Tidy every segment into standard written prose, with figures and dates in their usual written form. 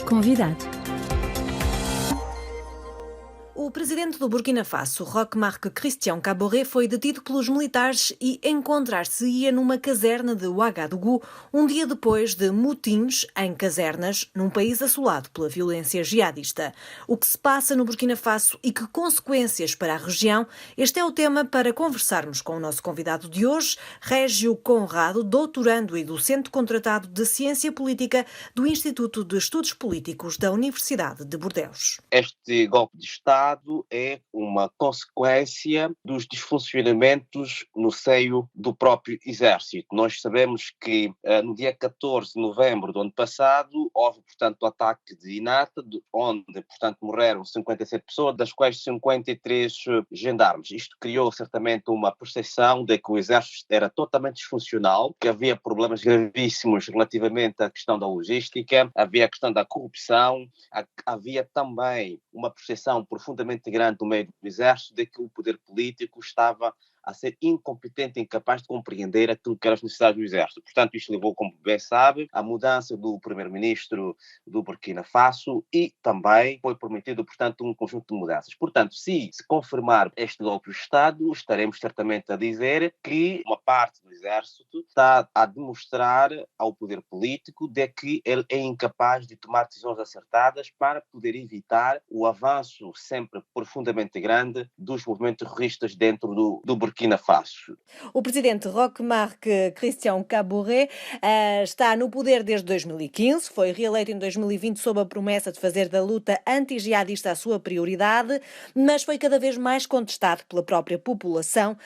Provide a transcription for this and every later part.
convidado. O presidente do Burkina Faso, Roch-Marc Christian Kaboré, foi detido pelos militares e encontrar-se-ia numa caserna de Ouagadougou um dia depois de motins em casernas num país assolado pela violência jihadista. O que se passa no Burkina Faso e que consequências para a região? Este é o tema para conversarmos com o nosso convidado de hoje, Régio Conrado, doutorando e docente contratado de Ciência Política do Instituto de Estudos Políticos da Universidade de Bordeaux. Este golpe de Estado é uma consequência dos desfuncionamentos no seio do próprio exército. Nós sabemos que no dia 14 de novembro do ano passado houve, portanto, o ataque de Inata, onde, portanto, morreram 57 pessoas, das quais 53 gendarmes. Isto criou, certamente, uma percepção de que o exército era totalmente disfuncional, que havia problemas gravíssimos relativamente à questão da logística, havia a questão da corrupção, havia também uma percepção profundamente grande no meio do exército de que o poder político estava a ser incompetente e incapaz de compreender aquilo que eram as necessidades do exército. Portanto, isto levou, como bem sabe, à mudança do primeiro-ministro do Burkina Faso e também foi prometido, portanto, um conjunto de mudanças. Portanto, se confirmar este golpe de Estado, estaremos certamente a dizer que uma parte do exército está a demonstrar ao poder político de que ele é incapaz de tomar decisões acertadas para poder evitar o avanço sempre profundamente grande dos movimentos terroristas dentro do Burkina Faso. O presidente Roch-Marc Christian Kaboré está no poder desde 2015, foi reeleito em 2020 sob a promessa de fazer da luta anti-jihadista a sua prioridade, mas foi cada vez mais contestado pela própria população,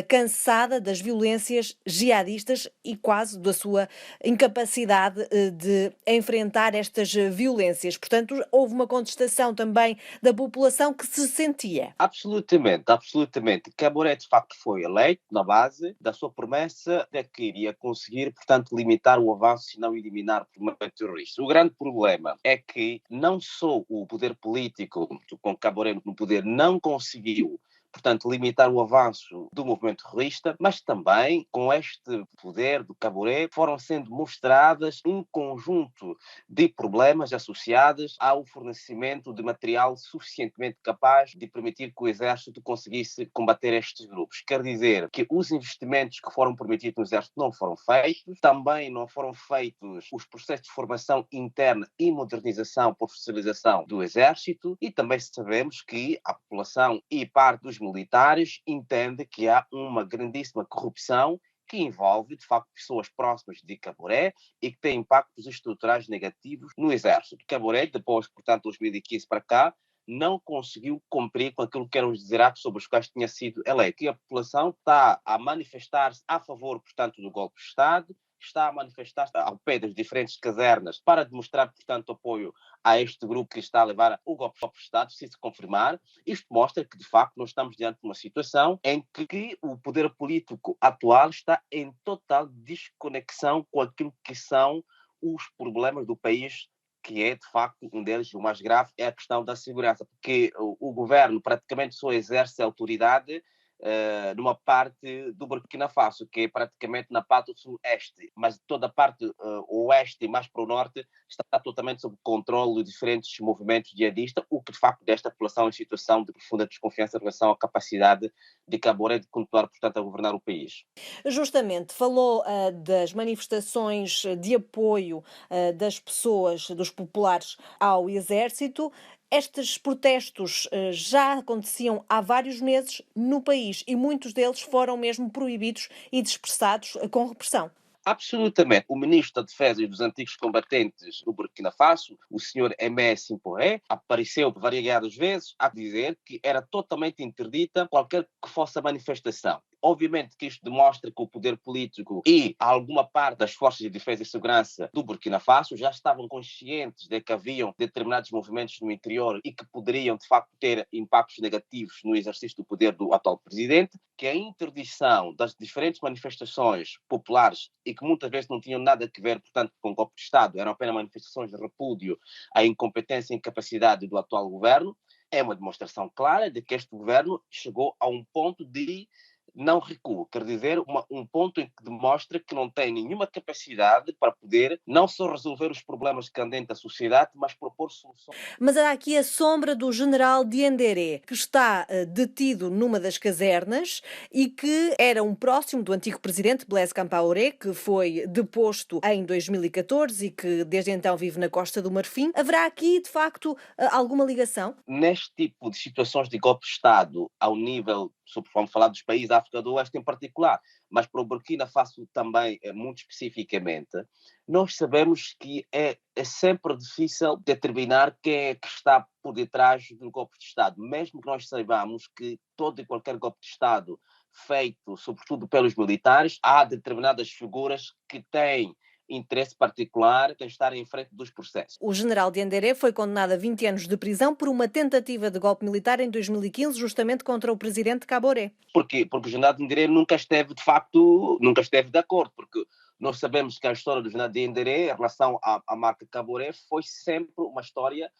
cansada das violências jihadistas e quase da sua incapacidade de enfrentar estas violências. Portanto, houve uma contestação também da população que se sentia. Absolutamente, absolutamente. Kaboré, de facto, foi eleito na base da sua promessa de que iria conseguir, portanto, limitar o avanço e não eliminar o movimento terrorista. O grande problema é que não só o poder político, com Kaboré no poder, não conseguiu, portanto, limitar o avanço do movimento terrorista, mas também, com este poder do Kaboré, foram sendo mostradas um conjunto de problemas associados ao fornecimento de material suficientemente capaz de permitir que o exército conseguisse combater estes grupos. Quer dizer que os investimentos que foram permitidos no exército não foram feitos, também não foram feitos os processos de formação interna e modernização, profissionalização do exército, e também sabemos que a população e parte dos militares entende que há uma grandíssima corrupção que envolve, de facto, pessoas próximas de Kaboré e que tem impactos estruturais negativos no exército. Kaboré, depois, portanto, de 2015 para cá, não conseguiu cumprir com aquilo que eram os desideratos sobre os quais tinha sido eleito. E a população está a manifestar-se a favor, portanto, do golpe de Estado, está a manifestar-se ao pé das diferentes casernas para demonstrar, portanto, apoio a este grupo que está a levar o golpe de Estado, se confirmar. Isto mostra que, de facto, nós estamos diante de uma situação em que o poder político atual está em total desconexão com aquilo que são os problemas do país, que é, de facto, um deles, o mais grave, é a questão da segurança, porque o governo praticamente só exerce a autoridade numa parte do Burkina Faso, que é praticamente na parte sul-este, mas toda a parte oeste e mais para o norte está totalmente sob controle de diferentes movimentos jihadistas, o que de facto desta população em situação de profunda desconfiança em relação à capacidade de Kaboré de continuar, portanto, a governar o país. Justamente, falou das manifestações de apoio das pessoas, dos populares ao exército. Estes protestos já aconteciam há vários meses no país e muitos deles foram mesmo proibidos e dispersados com repressão. Absolutamente. O ministro da Defesa e dos antigos combatentes do Burkina Faso, o senhor Aimé Simporé, apareceu variadas vezes a dizer que era totalmente interdita qualquer que fosse a manifestação. Obviamente que isto demonstra que o poder político e alguma parte das forças de defesa e segurança do Burkina Faso já estavam conscientes de que haviam determinados movimentos no interior e que poderiam, de facto, ter impactos negativos no exercício do poder do atual presidente, que a interdição das diferentes manifestações populares e que muitas vezes não tinham nada a ver, portanto, com o golpe de Estado, eram apenas manifestações de repúdio à incompetência e incapacidade do atual governo, é uma demonstração clara de que este governo chegou a um ponto de não recua. Quer dizer, um ponto em que demonstra que não tem nenhuma capacidade para poder não só resolver os problemas candentes da sociedade, mas propor soluções. Mas há aqui a sombra do general Diendéré, que está detido numa das casernas e que era um próximo do antigo presidente Blaise Compaoré, que foi deposto em 2014 e que desde então vive na Costa do Marfim. Haverá aqui, de facto, alguma ligação? Neste tipo de situações de golpe de Estado, ao nível, vamos falar dos países da África do Oeste em particular, mas para o Burkina Faso também, muito especificamente, nós sabemos que é sempre difícil determinar quem é que está por detrás do golpe de Estado, mesmo que nós saibamos que todo e qualquer golpe de Estado feito, sobretudo pelos militares, há determinadas figuras que têm interesse particular em estar em frente dos processos. O general Diendéré foi condenado a 20 anos de prisão por uma tentativa de golpe militar em 2015, justamente contra o presidente Kaboré. Porquê? Porque o general Diendéré nunca esteve, de facto, nunca esteve de acordo, porque nós sabemos que a história do general Diendéré em relação à marca Kaboré foi sempre uma história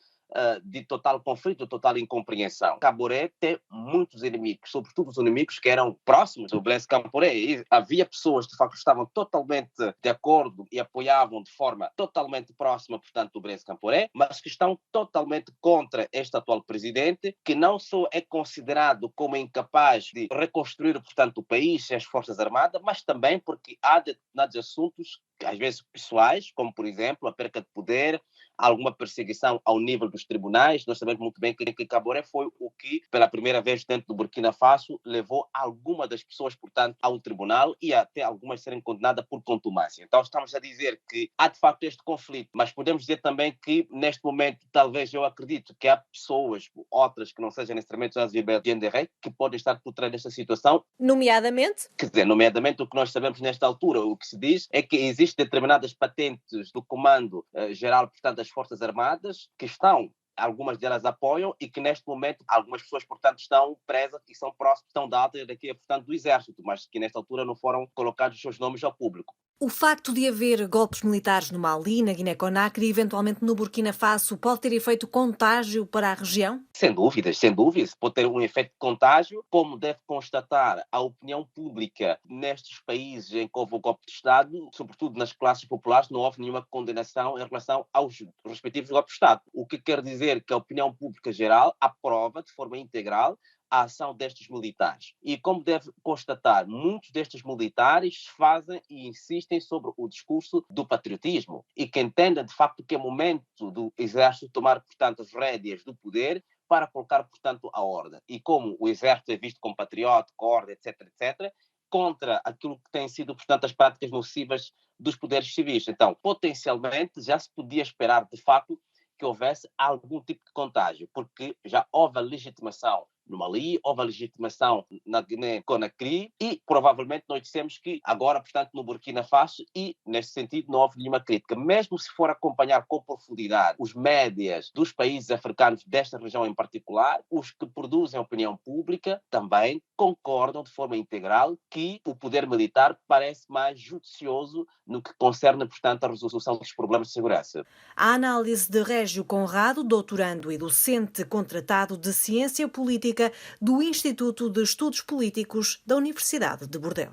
de total conflito, total incompreensão. Kaboré tem muitos inimigos, sobretudo os inimigos que eram próximos do Blaise Compaoré. E havia pessoas, de facto, que estavam totalmente de acordo e apoiavam de forma totalmente próxima, portanto, do Blaise Compaoré, mas que estão totalmente contra este atual presidente, que não só é considerado como incapaz de reconstruir, portanto, o país e as Forças Armadas, mas também porque há determinados assuntos, às vezes pessoais, como, por exemplo, a perca de poder, alguma perseguição ao nível dos tribunais. Nós sabemos muito bem que Kaboré foi o que, pela primeira vez dentro do Burkina Faso, levou algumas das pessoas, portanto, ao tribunal e até algumas serem condenadas por contumância. Então, estamos a dizer que há, de facto, este conflito, mas podemos dizer também que, neste momento, talvez eu acredito que há pessoas, outras que não sejam necessariamente as Diendéré, que podem estar por trás desta situação. Nomeadamente? Quer dizer, nomeadamente, o que nós sabemos nesta altura, o que se diz é que existem determinadas patentes do Comando Geral, portanto, das Forças Armadas, que estão, algumas delas apoiam e que neste momento algumas pessoas, portanto, estão presas e são próximas, estão da alta hierarquia, portanto, do Exército, mas que nesta altura não foram colocados os seus nomes ao público. O facto de haver golpes militares no Mali, na Guiné-Conakry e eventualmente no Burkina Faso pode ter efeito contágio para a região? Sem dúvidas, sem dúvidas. Pode ter um efeito de contágio, como deve constatar a opinião pública nestes países em que houve o golpe de Estado, sobretudo nas classes populares, não houve nenhuma condenação em relação aos respectivos golpes de Estado. O que quer dizer que a opinião pública geral aprova de forma integral a ação destes militares. E como deve constatar, muitos destes militares fazem e insistem sobre o discurso do patriotismo e que entendem, de facto, que é momento do exército tomar, portanto, as rédeas do poder para colocar, portanto, a ordem. E como o exército é visto como patriótico, ordem, etc., contra aquilo que têm sido, portanto, as práticas nocivas dos poderes civis. Então, potencialmente, já se podia esperar, de facto, que houvesse algum tipo de contágio, porque já houve a legitimação no Mali, houve a legitimação na Guiné-Conakry e provavelmente nós dissemos que agora, portanto, no Burkina Faso e, nesse sentido, não houve nenhuma crítica. Mesmo se for acompanhar com profundidade os médias dos países africanos desta região em particular, os que produzem a opinião pública também concordam de forma integral que o poder militar parece mais judicioso no que concerne, portanto, a resolução dos problemas de segurança. A análise de Régio Conrado, doutorando e docente contratado de Ciência Política do Instituto de Estudos Políticos da Universidade de Bordeaux.